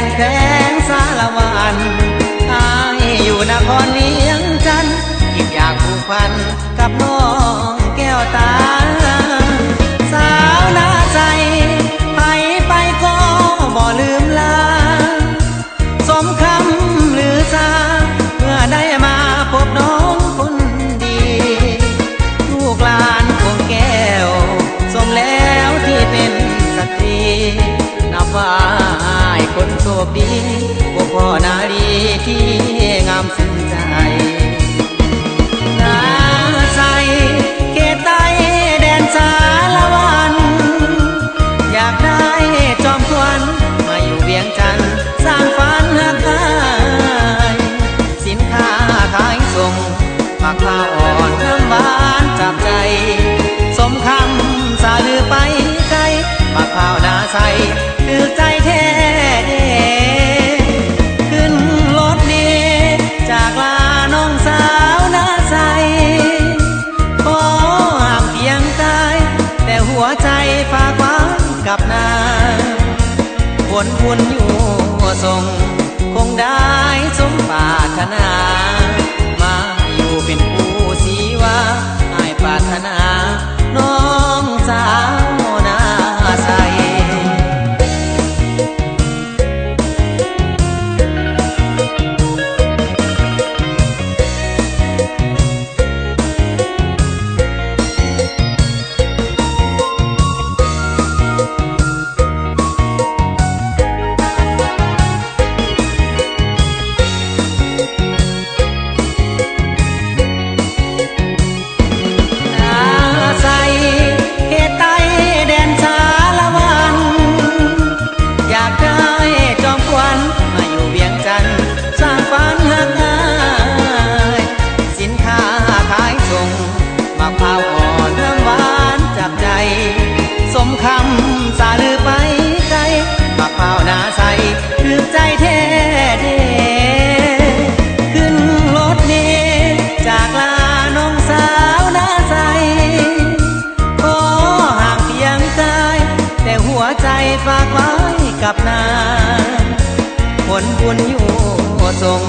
นแขวงสารวันอายอยู่นครเวียงจันทร์ยิ่งอยากผูกพันกับน้องแก้วตาสาวหน้าใจไปก็บ่ลืมลาสมคำหรือซาเมื่อได้มาพบน้องคนดีลูกหลานคงแก้วสมแล้วที่เป็นสตรีนับว่าคนโชคดีพวกพ่อนารีที่งามสิ้นใจนาใสเขตใต้แดนสารวันอยากได้จอมทวนมาอยู่เวียงจันทร์สร้างฝันหักหายสินค้าขายส่งมะพร้าวอ่อนน้ำหวานจับใจสมคำสาลือไปไกลมะพร้าวนาใสถือใจแท้ขึ้นรถดีจากลาน้องสาวนาใสขอห้ามเพียงกายแต่หัวใจฝากไว้กับนาผลบุญอยู่ส่งคงได้สมปรารถนามาอยู่เป็นผู้สีวาให้ปรารถนาน้องสาวนาใสสมคำสาลือไปไกลมะพร้าวนาใสถือใจแท้เด้ขึ้นรถนี้จากลาน้องสาวนาใสขอห่างเพียงกายแต่หัวใจฝากไว้กับนาผลบุญอยู่ส่ง